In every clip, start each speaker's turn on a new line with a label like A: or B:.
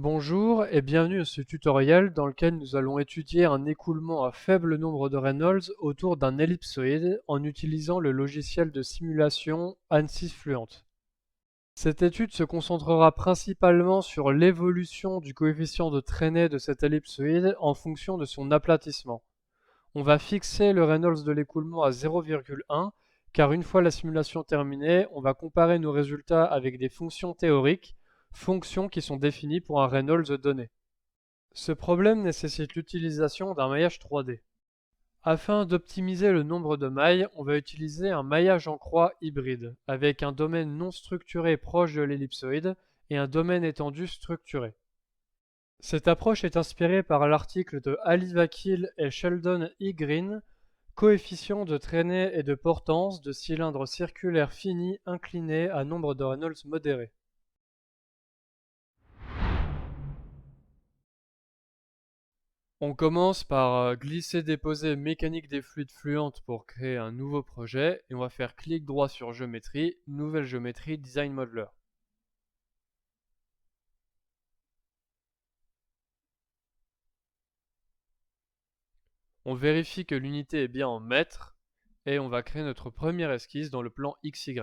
A: Bonjour et bienvenue à ce tutoriel dans lequel nous allons étudier un écoulement à faible nombre de Reynolds autour d'un ellipsoïde en utilisant le logiciel de simulation ANSYS Fluent. Cette étude se concentrera principalement sur l'évolution du coefficient de traînée de cet ellipsoïde en fonction de son aplatissement. On va fixer le Reynolds de l'écoulement à 0,1 car une fois la simulation terminée, on va comparer nos résultats avec des fonctions théoriques, fonctions qui sont définies pour un Reynolds donné. Ce problème nécessite l'utilisation d'un maillage 3D. Afin d'optimiser le nombre de mailles, on va utiliser un maillage en croix hybride, avec un domaine non structuré proche de l'ellipsoïde et un domaine étendu structuré. Cette approche est inspirée par l'article de Ali Vakil et Sheldon E. Green, Coefficient de traînée et de portance de cylindres circulaires finis inclinés à nombre de Reynolds modéré. On commence par glisser-déposer mécanique des fluides fluentes pour créer un nouveau projet et on va faire clic droit sur géométrie, nouvelle géométrie, design modeler. On vérifie que l'unité est bien en mètres et on va créer notre première esquisse dans le plan XY.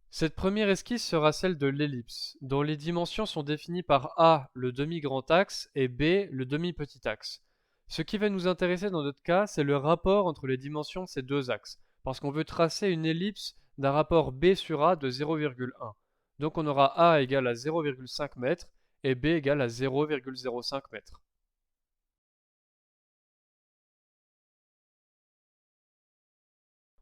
A: Cette première esquisse sera celle de l'ellipse, dont les dimensions sont définies par A, le demi-grand axe, et B, le demi-petit axe. Ce qui va nous intéresser dans notre cas, c'est le rapport entre les dimensions de ces deux axes, parce qu'on veut tracer une ellipse d'un rapport B sur A de 0,1. Donc on aura A égale à 0,5 m et B égale à 0,05 m.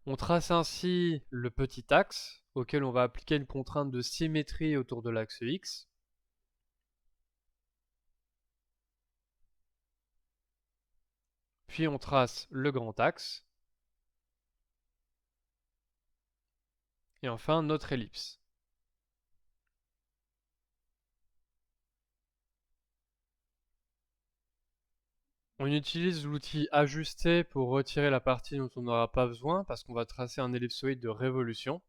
A: On trace ainsi le petit axe, auquel on va appliquer une contrainte de symétrie autour de l'axe X. Puis on trace le grand axe, et enfin notre ellipse. On utilise l'outil ajuster pour retirer la partie dont on n'aura pas besoin, parce qu'on va tracer un ellipsoïde de révolution.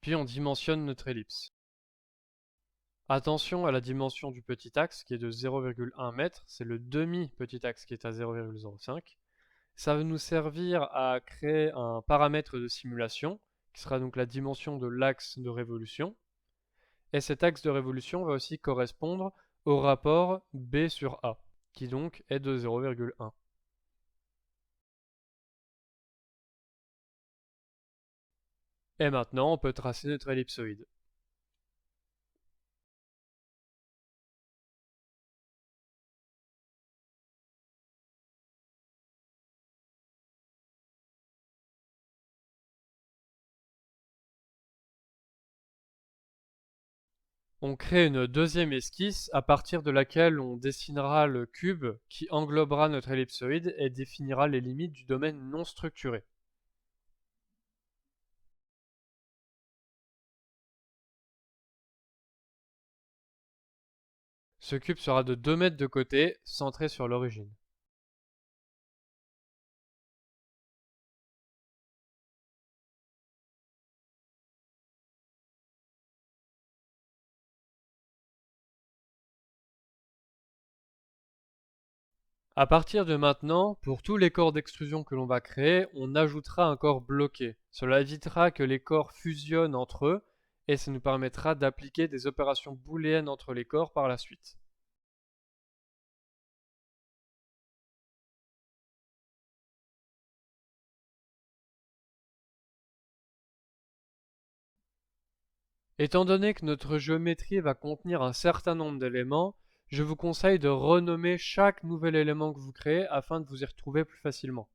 A: Puis on dimensionne notre ellipse. Attention à la dimension du petit axe qui est de 0,1 m, c'est le demi-petit axe qui est à 0,05. Ça va nous servir à créer un paramètre de simulation, qui sera donc la dimension de l'axe de révolution. Et cet axe de révolution va aussi correspondre au rapport B sur A, qui donc est de 0,1. Et maintenant, on peut tracer notre ellipsoïde. On crée une deuxième esquisse à partir de laquelle on dessinera le cube qui englobera notre ellipsoïde et définira les limites du domaine non structuré. Ce cube sera de 2 mètres de côté, centré sur l'origine. À partir de maintenant, pour tous les corps d'extrusion que l'on va créer, on ajoutera un corps bloqué. Cela évitera que les corps fusionnent entre eux et ça nous permettra d'appliquer des opérations booléennes entre les corps par la suite. Étant donné que notre géométrie va contenir un certain nombre d'éléments, je vous conseille de renommer chaque nouvel élément que vous créez afin de vous y retrouver plus facilement.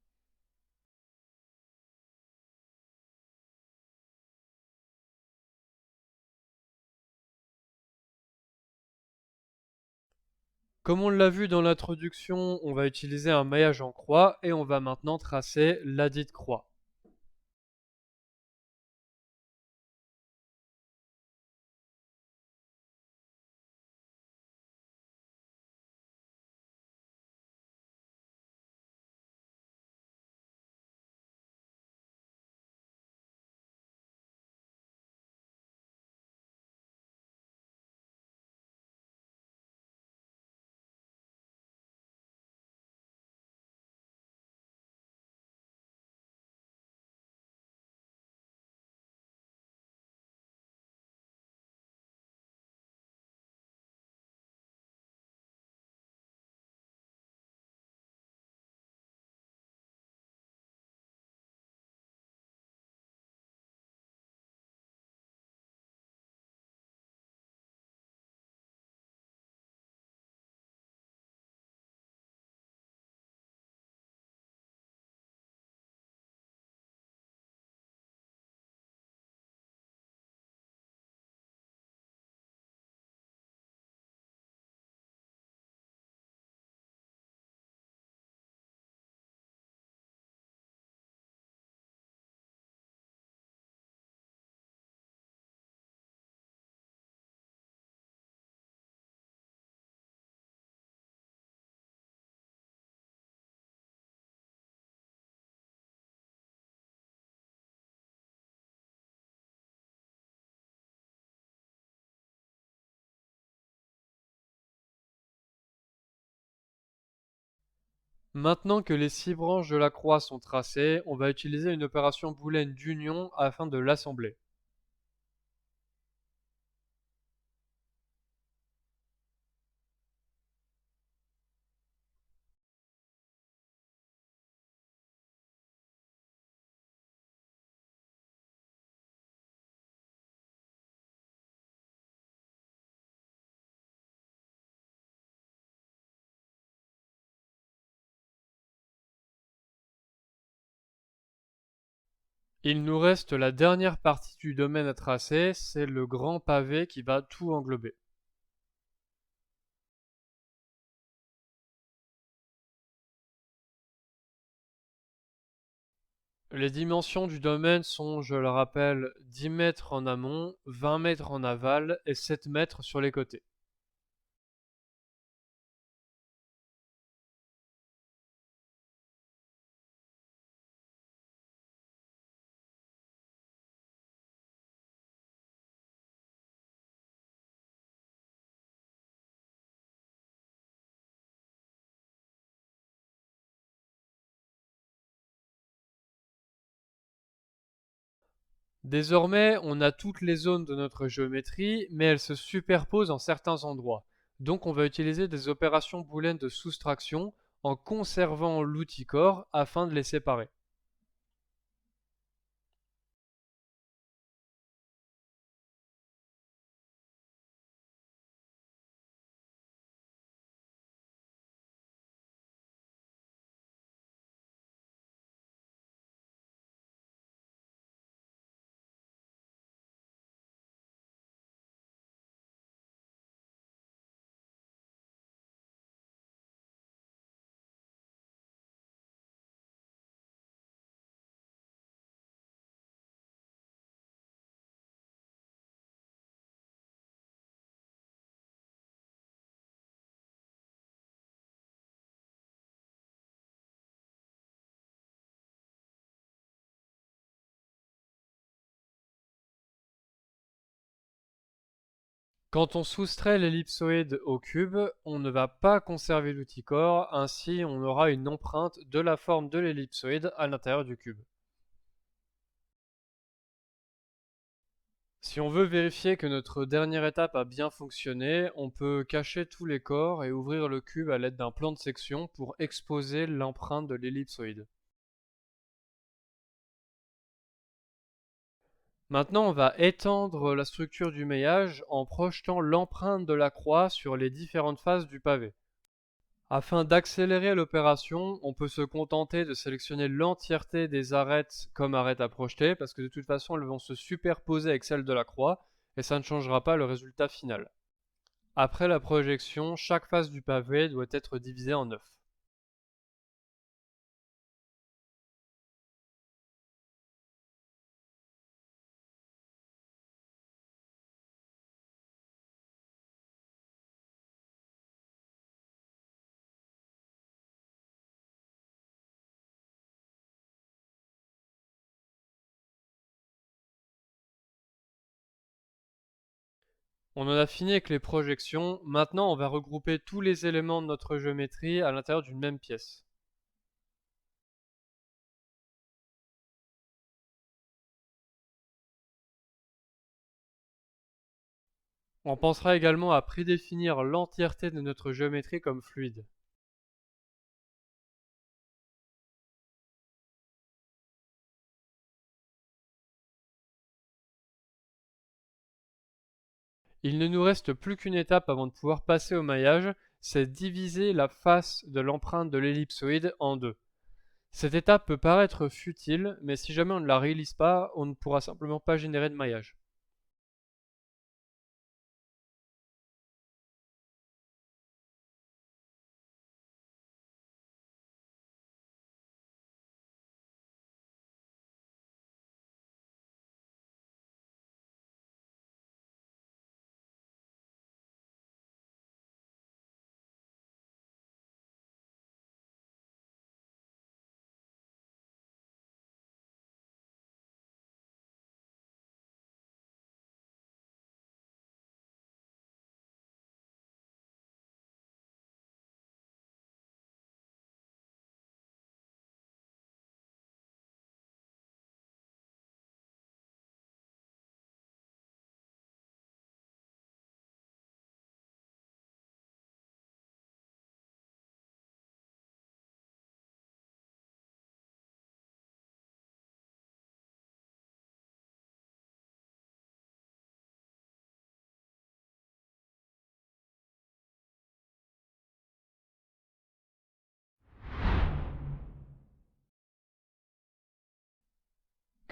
A: Comme on l'a vu dans l'introduction, on va utiliser un maillage en croix et on va maintenant tracer ladite croix. Maintenant que les 6 branches de la croix sont tracées, on va utiliser une opération booléenne d'union afin de l'assembler. Il nous reste la dernière partie du domaine à tracer, c'est le grand pavé qui va tout englober. Les dimensions du domaine sont, je le rappelle, 10 mètres en amont, 20 mètres en aval et 7 mètres sur les côtés. Désormais, on a toutes les zones de notre géométrie, mais elles se superposent en certains endroits. Donc on va utiliser des opérations booléennes de soustraction en conservant l'outil corps afin de les séparer. Quand on soustrait l'ellipsoïde au cube, on ne va pas conserver l'outil corps, ainsi on aura une empreinte de la forme de l'ellipsoïde à l'intérieur du cube. Si on veut vérifier que notre dernière étape a bien fonctionné, on peut cacher tous les corps et ouvrir le cube à l'aide d'un plan de section pour exposer l'empreinte de l'ellipsoïde. Maintenant, on va étendre la structure du maillage en projetant l'empreinte de la croix sur les différentes faces du pavé. Afin d'accélérer l'opération, on peut se contenter de sélectionner l'entièreté des arêtes comme arêtes à projeter, parce que de toute façon elles vont se superposer avec celles de la croix, et ça ne changera pas le résultat final. Après la projection, chaque face du pavé doit être divisée en 9. On en a fini avec les projections, maintenant on va regrouper tous les éléments de notre géométrie à l'intérieur d'une même pièce. On pensera également à prédéfinir l'entièreté de notre géométrie comme fluide. Il ne nous reste plus qu'une étape avant de pouvoir passer au maillage, c'est diviser la face de l'empreinte de l'ellipsoïde en deux. Cette étape peut paraître futile, mais si jamais on ne la réalise pas, on ne pourra simplement pas générer de maillage.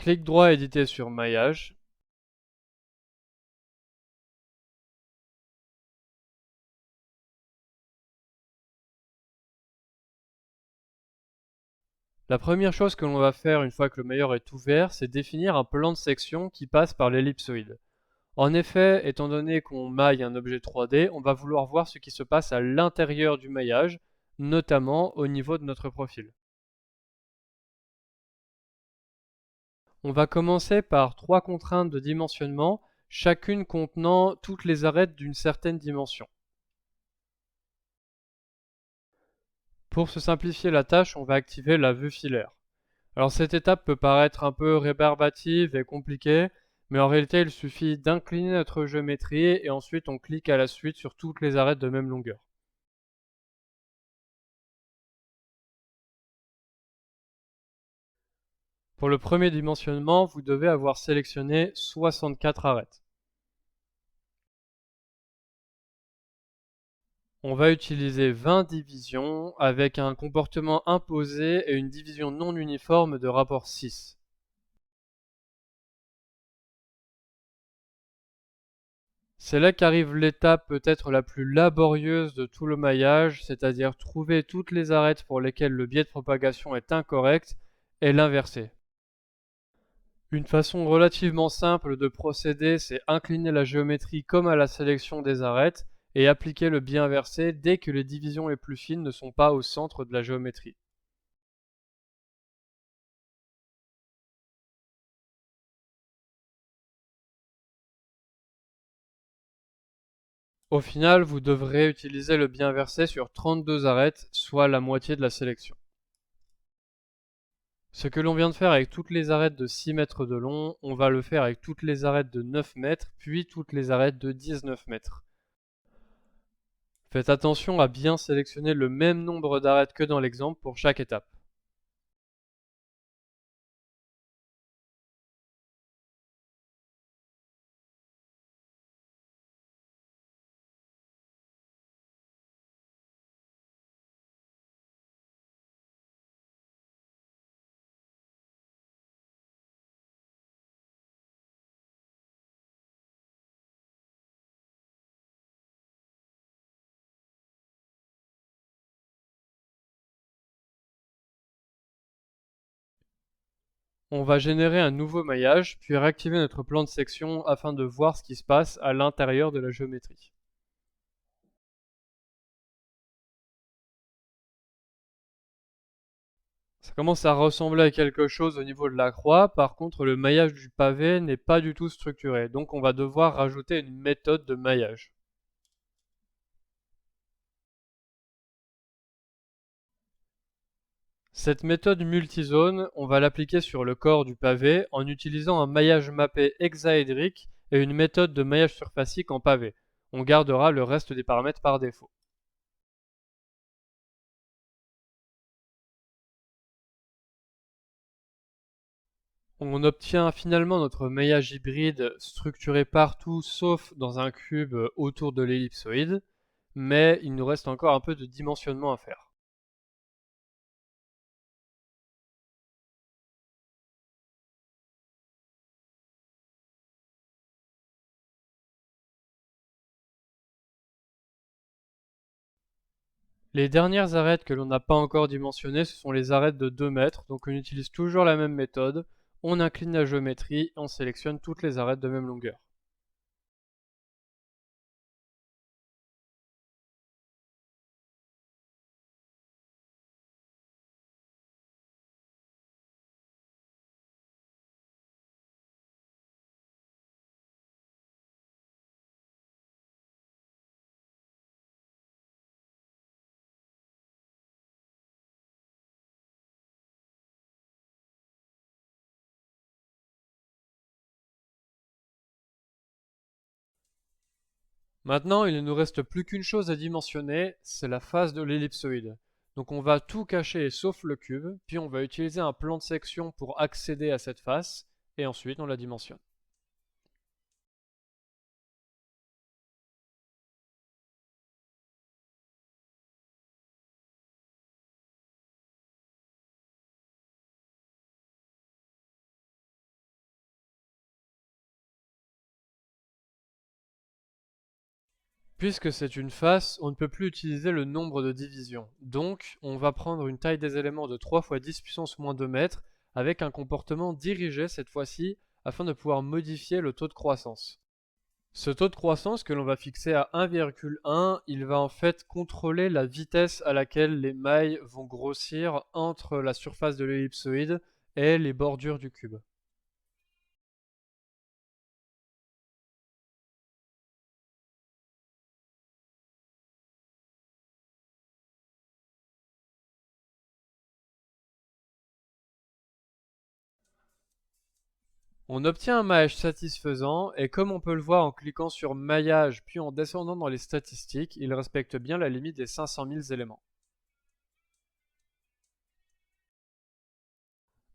A: Clic droit éditer sur maillage. La première chose que l'on va faire une fois que le mailleur est ouvert, c'est définir un plan de section qui passe par l'ellipsoïde. En effet, étant donné qu'on maille un objet 3D, on va vouloir voir ce qui se passe à l'intérieur du maillage, notamment au niveau de notre profil. On va commencer par 3 contraintes de dimensionnement, chacune contenant toutes les arêtes d'une certaine dimension. Pour se simplifier la tâche, on va activer la vue filaire. Alors cette étape peut paraître un peu rébarbative et compliquée, mais en réalité il suffit d'incliner notre géométrie et ensuite on clique à la suite sur toutes les arêtes de même longueur. Pour le premier dimensionnement, vous devez avoir sélectionné 64 arêtes. On va utiliser 20 divisions avec un comportement imposé et une division non uniforme de rapport 6. C'est là qu'arrive l'étape peut-être la plus laborieuse de tout le maillage, c'est-à-dire trouver toutes les arêtes pour lesquelles le biais de propagation est incorrect et l'inverser. Une façon relativement simple de procéder, c'est incliner la géométrie comme à la sélection des arêtes et appliquer le biais inversé dès que les divisions les plus fines ne sont pas au centre de la géométrie. Au final, vous devrez utiliser le biais inversé sur 32 arêtes, soit la moitié de la sélection. Ce que l'on vient de faire avec toutes les arêtes de 6 mètres de long, on va le faire avec toutes les arêtes de 9 mètres, puis toutes les arêtes de 19 mètres. Faites attention à bien sélectionner le même nombre d'arêtes que dans l'exemple pour chaque étape. On va générer un nouveau maillage, puis réactiver notre plan de section afin de voir ce qui se passe à l'intérieur de la géométrie. Ça commence à ressembler à quelque chose au niveau de la croix, par contre le maillage du pavé n'est pas du tout structuré, donc on va devoir rajouter une méthode de maillage. Cette méthode multizone, on va l'appliquer sur le corps du pavé en utilisant un maillage mappé hexaédrique et une méthode de maillage surfacique en pavé. On gardera le reste des paramètres par défaut. On obtient finalement notre maillage hybride structuré partout sauf dans un cube autour de l'ellipsoïde, mais il nous reste encore un peu de dimensionnement à faire. Les dernières arêtes que l'on n'a pas encore dimensionnées, ce sont les arêtes de 2 mètres, donc on utilise toujours la même méthode, on incline la géométrie et on sélectionne toutes les arêtes de même longueur. Maintenant, il ne nous reste plus qu'une chose à dimensionner, c'est la face de l'ellipsoïde. Donc on va tout cacher sauf le cube, puis on va utiliser un plan de section pour accéder à cette face, et ensuite on la dimensionne. Puisque c'est une face, on ne peut plus utiliser le nombre de divisions. Donc, on va prendre une taille des éléments de 3 fois 10 puissance moins 2 mètres, avec un comportement dirigé cette fois-ci, afin de pouvoir modifier le taux de croissance. Ce taux de croissance que l'on va fixer à 1,1, il va en fait contrôler la vitesse à laquelle les mailles vont grossir entre la surface de l'ellipsoïde et les bordures du cube. On obtient un maillage satisfaisant et comme on peut le voir en cliquant sur maillage puis en descendant dans les statistiques, il respecte bien la limite des 500 000 éléments.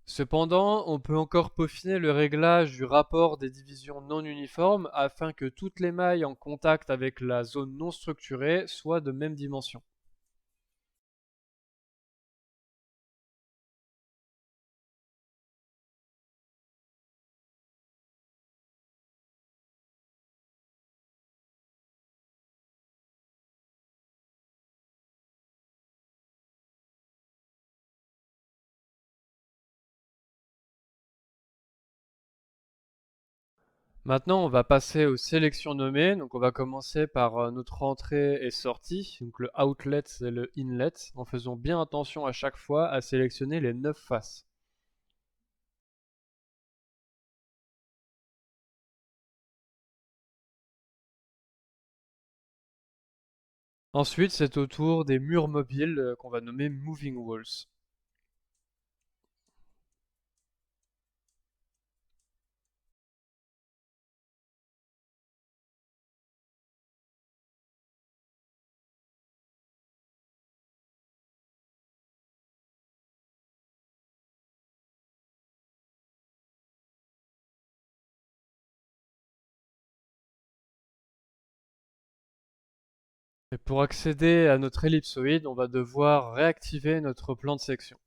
A: Cependant, on peut encore peaufiner le réglage du rapport des divisions non uniformes afin que toutes les mailles en contact avec la zone non structurée soient de même dimension. Maintenant, on va passer aux sélections nommées. Donc, on va commencer par notre entrée et sortie, donc le outlet et le inlet, en faisant bien attention à chaque fois à sélectionner les 9 faces. Ensuite, c'est au tour des murs mobiles qu'on va nommer moving walls. Et pour accéder à notre ellipsoïde, on va devoir réactiver notre plan de section.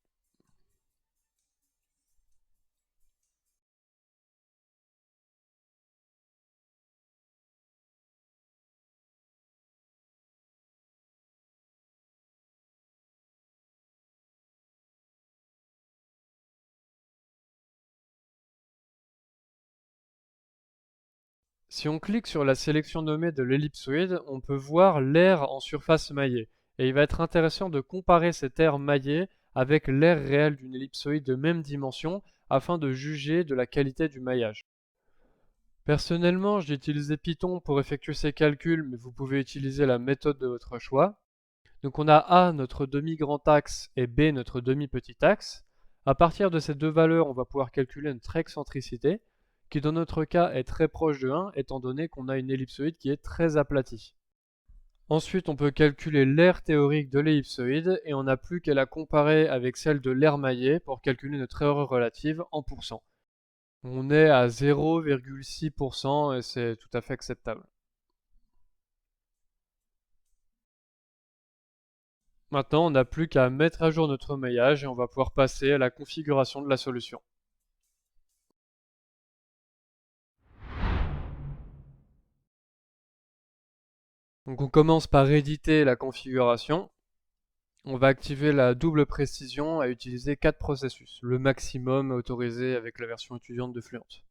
A: Si on clique sur la sélection nommée de l'ellipsoïde, on peut voir l'aire en surface maillée. Et il va être intéressant de comparer cette aire maillée avec l'aire réelle d'une ellipsoïde de même dimension afin de juger de la qualité du maillage. Personnellement, j'ai utilisé Python pour effectuer ces calculs, mais vous pouvez utiliser la méthode de votre choix. Donc on a A notre demi-grand axe et B notre demi-petit axe. À partir de ces deux valeurs, on va pouvoir calculer notre excentricité, qui dans notre cas est très proche de 1, étant donné qu'on a une ellipsoïde qui est très aplatie. Ensuite, on peut calculer l'aire théorique de l'ellipsoïde et on n'a plus qu'à la comparer avec celle de l'aire maillée pour calculer notre erreur relative en pourcents. On est à 0,6% et c'est tout à fait acceptable. Maintenant, on n'a plus qu'à mettre à jour notre maillage et on va pouvoir passer à la configuration de la solution. Donc on commence par éditer la configuration. On va activer la double précision à utiliser 4 processus, le maximum autorisé avec la version étudiante de Fluent.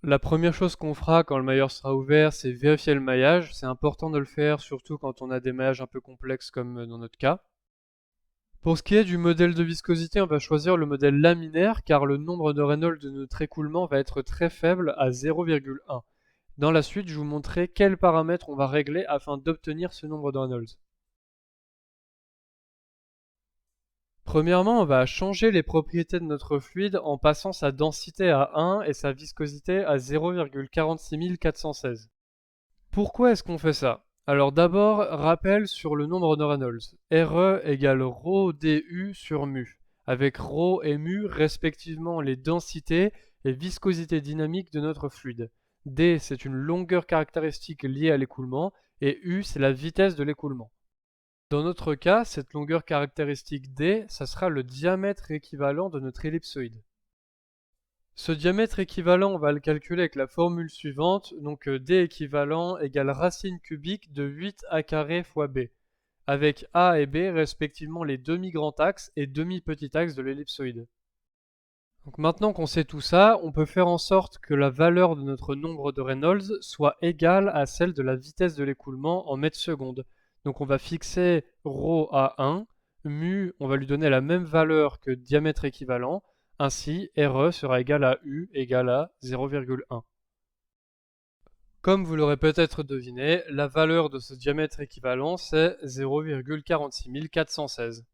A: La première chose qu'on fera quand le mailleur sera ouvert, c'est vérifier le maillage. C'est important de le faire, surtout quand on a des maillages un peu complexes comme dans notre cas. Pour ce qui est du modèle de viscosité, on va choisir le modèle laminaire car le nombre de Reynolds de notre écoulement va être très faible à 0,1. Dans la suite, je vous montrerai quels paramètres on va régler afin d'obtenir ce nombre de Reynolds. Premièrement, on va changer les propriétés de notre fluide en passant sa densité à 1 et sa viscosité à 0,46416. Pourquoi est-ce qu'on fait ça? Alors d'abord, rappel sur le nombre de Reynolds. RE égale ρ du sur mu, avec ρ et mu respectivement les densités et viscosité dynamique de notre fluide. D, c'est une longueur caractéristique liée à l'écoulement, et U, c'est la vitesse de l'écoulement. Dans notre cas, cette longueur caractéristique D, ça sera le diamètre équivalent de notre ellipsoïde. Ce diamètre équivalent, on va le calculer avec la formule suivante, donc D équivalent égale racine cubique de 8a carré fois B, avec A et B respectivement les demi-grands axes et demi-petits axes de l'ellipsoïde. Donc maintenant qu'on sait tout ça, on peut faire en sorte que la valeur de notre nombre de Reynolds soit égale à celle de la vitesse de l'écoulement en mètres secondes. Donc on va fixer ρ à 1, mu, on va lui donner la même valeur que diamètre équivalent, ainsi RE sera égal à U égale à 0,1. Comme vous l'aurez peut-être deviné, la valeur de ce diamètre équivalent c'est 0,46416.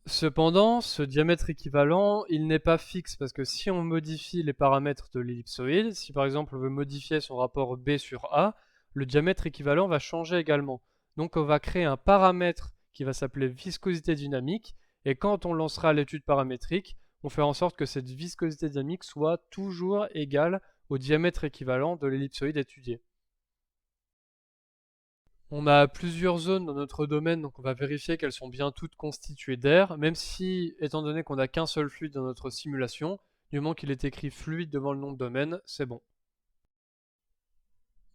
A: Cependant, ce diamètre équivalent, il n'est pas fixe parce que si on modifie les paramètres de l'ellipsoïde, si par exemple on veut modifier son rapport B sur A, le diamètre équivalent va changer également. Donc on va créer un paramètre qui va s'appeler viscosité dynamique, et quand on lancera l'étude paramétrique, on fait en sorte que cette viscosité dynamique soit toujours égale au diamètre équivalent de l'ellipsoïde étudié. On a plusieurs zones dans notre domaine, donc on va vérifier qu'elles sont bien toutes constituées d'air, même si, étant donné qu'on n'a qu'un seul fluide dans notre simulation, du moment qu'il est écrit fluide devant le nom de domaine, c'est bon.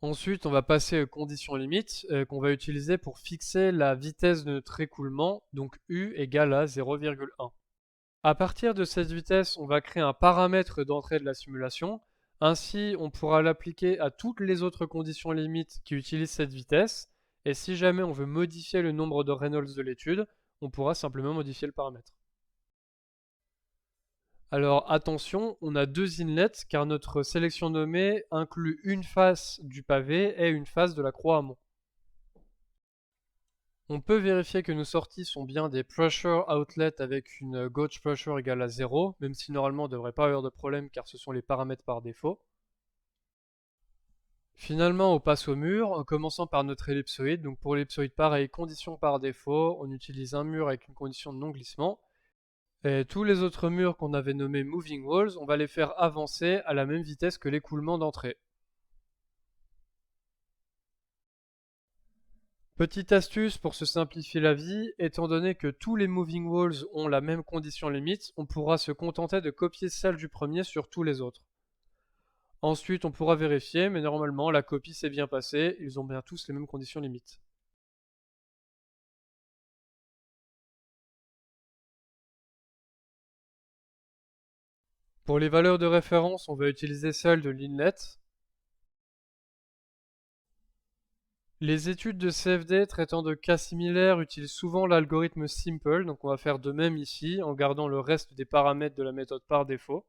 A: Ensuite, on va passer aux conditions limites qu'on va utiliser pour fixer la vitesse de notre écoulement, donc U égale à 0,1. À partir de cette vitesse, on va créer un paramètre d'entrée de la simulation. Ainsi, on pourra l'appliquer à toutes les autres conditions limites qui utilisent cette vitesse. Et si jamais on veut modifier le nombre de Reynolds de l'étude, on pourra simplement modifier le paramètre. Alors attention, on a deux inlets car notre sélection nommée inclut une face du pavé et une face de la croix amont. On peut vérifier que nos sorties sont bien des pressure outlets avec une gauge pressure égale à 0, même si normalement on ne devrait pas avoir de problème car ce sont les paramètres par défaut. Finalement, on passe au mur, en commençant par notre ellipsoïde. Donc pour l'ellipsoïde, pareil, condition par défaut, on utilise un mur avec une condition de non-glissement. Et tous les autres murs qu'on avait nommés moving walls, on va les faire avancer à la même vitesse que l'écoulement d'entrée. Petite astuce pour se simplifier la vie, étant donné que tous les moving walls ont la même condition limite, on pourra se contenter de copier celle du premier sur tous les autres. Ensuite, on pourra vérifier, mais normalement, la copie s'est bien passée, ils ont bien tous les mêmes conditions limites. Pour les valeurs de référence, on va utiliser celles de l'inlet. Les études de CFD traitant de cas similaires utilisent souvent l'algorithme simple, donc on va faire de même ici, en gardant le reste des paramètres de la méthode par défaut.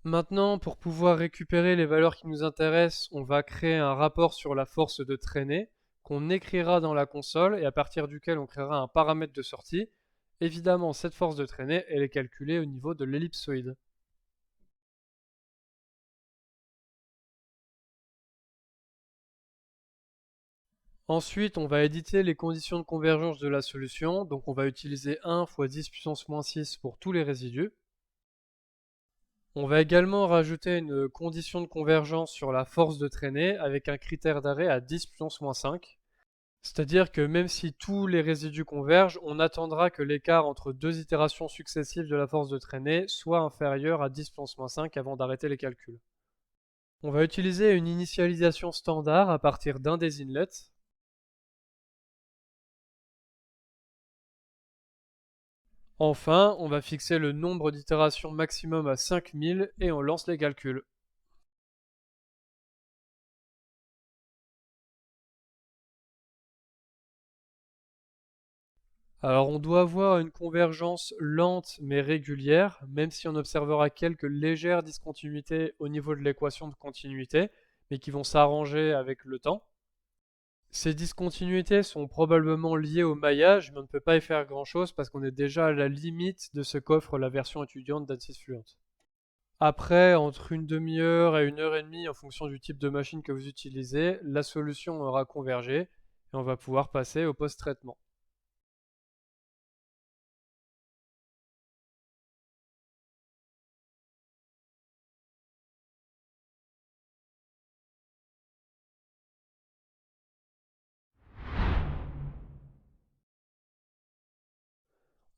A: Maintenant, pour pouvoir récupérer les valeurs qui nous intéressent, on va créer un rapport sur la force de traînée qu'on écrira dans la console et à partir duquel on créera un paramètre de sortie. Évidemment, cette force de traînée, elle est calculée au niveau de l'ellipsoïde. Ensuite, on va éditer les conditions de convergence de la solution. Donc on va utiliser 1 fois 10 puissance moins 6 pour tous les résidus. On va également rajouter une condition de convergence sur la force de traînée avec un critère d'arrêt à 10 puissance moins 5. C'est-à-dire que même si tous les résidus convergent, on attendra que l'écart entre deux itérations successives de la force de traînée soit inférieur à 10 puissance moins 5 avant d'arrêter les calculs. On va utiliser une initialisation standard à partir d'un des inlets. Enfin, on va fixer le nombre d'itérations maximum à 5000 et on lance les calculs. Alors on doit avoir une convergence lente mais régulière, même si on observera quelques légères discontinuités au niveau de l'équation de continuité, mais qui vont s'arranger avec le temps. Ces discontinuités sont probablement liées au maillage, mais on ne peut pas y faire grand-chose parce qu'on est déjà à la limite de ce qu'offre la version étudiante d'ANSYS Fluent. Après, entre une demi-heure et une heure et demie, en fonction du type de machine que vous utilisez, la solution aura convergé et on va pouvoir passer au post-traitement.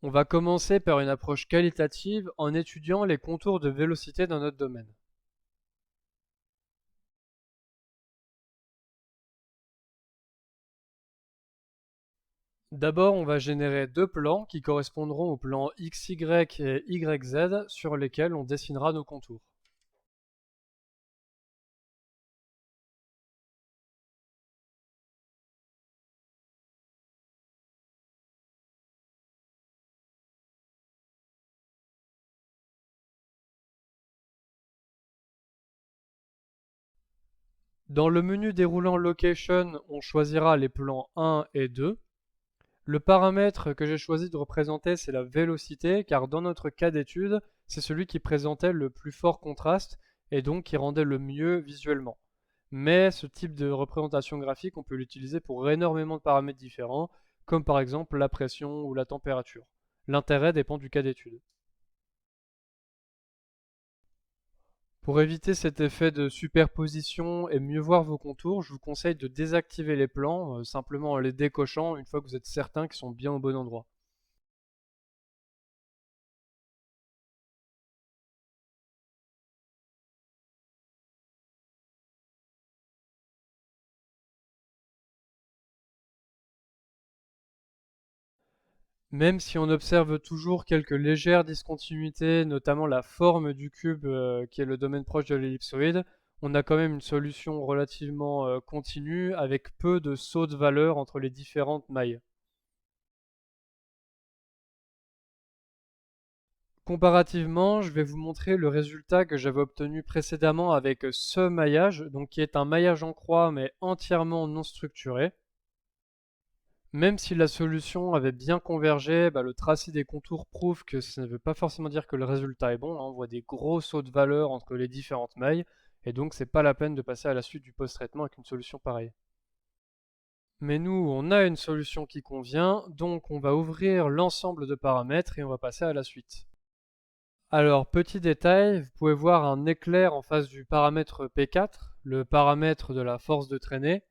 A: On va commencer par une approche qualitative en étudiant les contours de vélocité dans notre domaine. D'abord, on va générer deux plans qui correspondront aux plans XY et YZ sur lesquels on dessinera nos contours. Dans le menu déroulant Location, on choisira les plans 1 et 2. Le paramètre que j'ai choisi de représenter, c'est la vélocité, car dans notre cas d'étude, c'est celui qui présentait le plus fort contraste et donc qui rendait le mieux visuellement. Mais ce type de représentation graphique, on peut l'utiliser pour énormément de paramètres différents, comme par exemple la pression ou la température. L'intérêt dépend du cas d'étude. Pour éviter cet effet de superposition et mieux voir vos contours, je vous conseille de désactiver les plans, simplement en les décochant une fois que vous êtes certain qu'ils sont bien au bon endroit. Même si on observe toujours quelques légères discontinuités, notamment la forme du cube qui est le domaine proche de l'ellipsoïde, on a quand même une solution relativement continue avec peu de sauts de valeur entre les différentes mailles. Comparativement, je vais vous montrer le résultat que j'avais obtenu précédemment avec ce maillage, donc qui est un maillage en croix mais entièrement non structuré. Même si la solution avait bien convergé, le tracé des contours prouve que ça ne veut pas forcément dire que le résultat est bon, hein. On voit des gros sauts de valeur entre les différentes mailles, et donc c'est pas la peine de passer à la suite du post-traitement avec une solution pareille. Mais nous, on a une solution qui convient, donc on va ouvrir l'ensemble de paramètres et on va passer à la suite. Alors, petit détail, vous pouvez voir un éclair en face du paramètre P4, le paramètre de la force de traînée.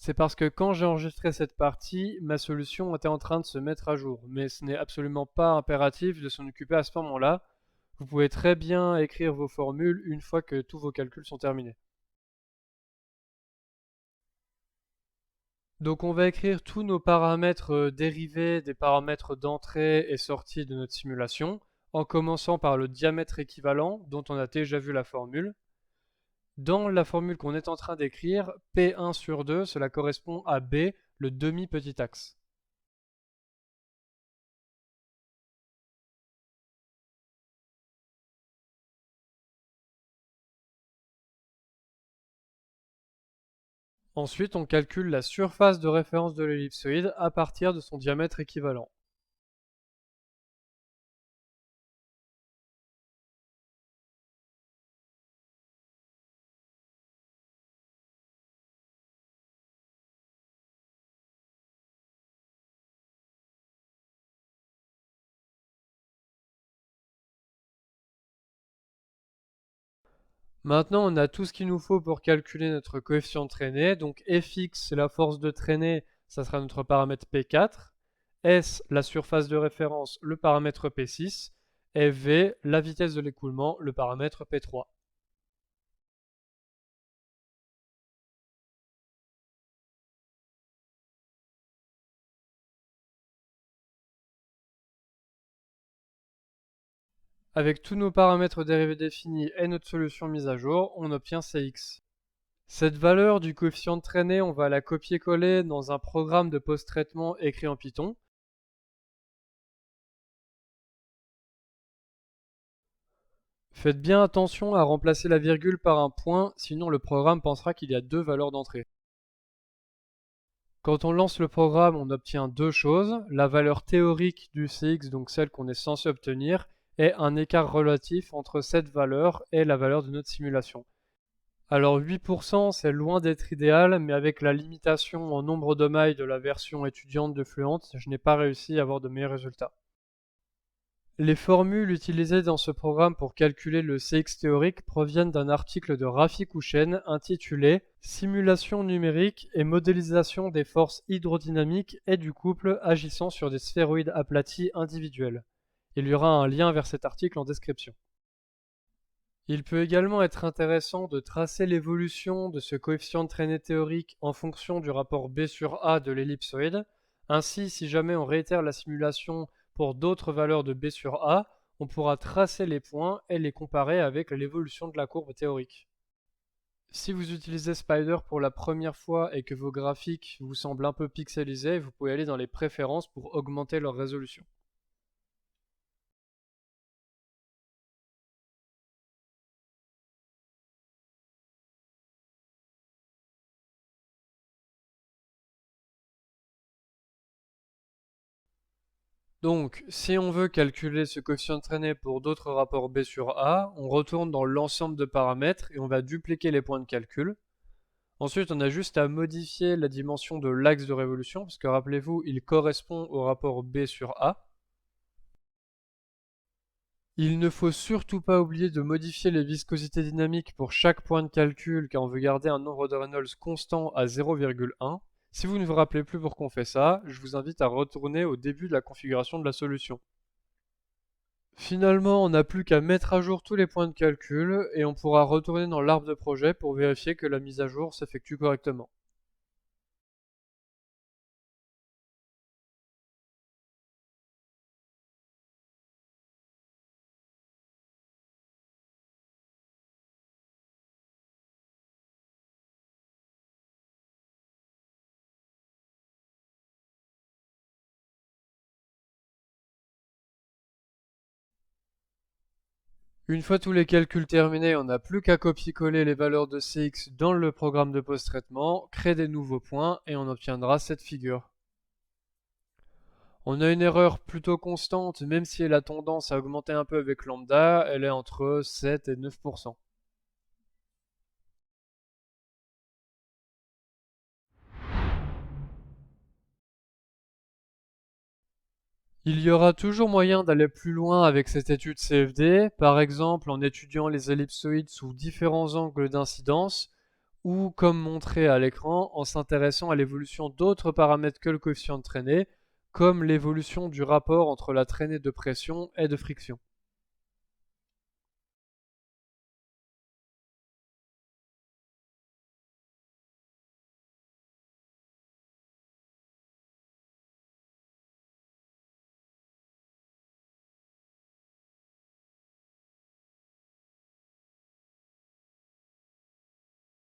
A: C'est parce que quand j'ai enregistré cette partie, ma solution était en train de se mettre à jour. Mais ce n'est absolument pas impératif de s'en occuper à ce moment-là. Vous pouvez très bien écrire vos formules une fois que tous vos calculs sont terminés. Donc on va écrire tous nos paramètres dérivés des paramètres d'entrée et sortie de notre simulation, en commençant par le diamètre équivalent, dont on a déjà vu la formule. Dans la formule qu'on est en train d'écrire, P1 sur 2, cela correspond à B, le demi-petit axe. Ensuite, on calcule la surface de référence de l'ellipsoïde à partir de son diamètre équivalent. Maintenant, on a tout ce qu'il nous faut pour calculer notre coefficient de traînée. Donc Fx, c'est la force de traînée, ça sera notre paramètre P4. S, la surface de référence, le paramètre P6. Et V, la vitesse de l'écoulement, le paramètre P3. Avec tous nos paramètres dérivés définis et notre solution mise à jour, on obtient Cx. Cette valeur du coefficient de traînée, on va la copier-coller dans un programme de post-traitement écrit en Python. Faites bien attention à remplacer la virgule par un point, sinon le programme pensera qu'il y a deux valeurs d'entrée. Quand on lance le programme, on obtient deux choses, la valeur théorique du Cx, donc celle qu'on est censé obtenir, et un écart relatif entre cette valeur et la valeur de notre simulation. Alors 8% c'est loin d'être idéal, mais avec la limitation en nombre de mailles de la version étudiante de Fluent, je n'ai pas réussi à avoir de meilleurs résultats. Les formules utilisées dans ce programme pour calculer le CX théorique proviennent d'un article de Rafi Kouchen intitulé Simulation numérique et modélisation des forces hydrodynamiques et du couple agissant sur des sphéroïdes aplatis individuels. Il y aura un lien vers cet article en description. Il peut également être intéressant de tracer l'évolution de ce coefficient de traînée théorique en fonction du rapport B sur A de l'ellipsoïde. Ainsi, si jamais on réitère la simulation pour d'autres valeurs de B sur A, on pourra tracer les points et les comparer avec l'évolution de la courbe théorique. Si vous utilisez Spider pour la première fois et que vos graphiques vous semblent un peu pixelisés, vous pouvez aller dans les préférences pour augmenter leur résolution. Donc, si on veut calculer ce coefficient de traînée pour d'autres rapports B sur A, on retourne dans l'ensemble de paramètres et on va dupliquer les points de calcul. Ensuite, on a juste à modifier la dimension de l'axe de révolution, parce que rappelez-vous, il correspond au rapport B sur A. Il ne faut surtout pas oublier de modifier les viscosités dynamiques pour chaque point de calcul, car on veut garder un nombre de Reynolds constant à 0,1. Si vous ne vous rappelez plus pourquoi on fait ça, je vous invite à retourner au début de la configuration de la solution. Finalement, on n'a plus qu'à mettre à jour tous les points de calcul et on pourra retourner dans l'arbre de projet pour vérifier que la mise à jour s'effectue correctement. Une fois tous les calculs terminés, on n'a plus qu'à copier-coller les valeurs de CX dans le programme de post-traitement, créer des nouveaux points et on obtiendra cette figure. On a une erreur plutôt constante, même si elle a tendance à augmenter un peu avec lambda, elle est entre 7 et 9%. Il y aura toujours moyen d'aller plus loin avec cette étude CFD, par exemple en étudiant les ellipsoïdes sous différents angles d'incidence, ou comme montré à l'écran, en s'intéressant à l'évolution d'autres paramètres que le coefficient de traînée, comme l'évolution du rapport entre la traînée de pression et de friction.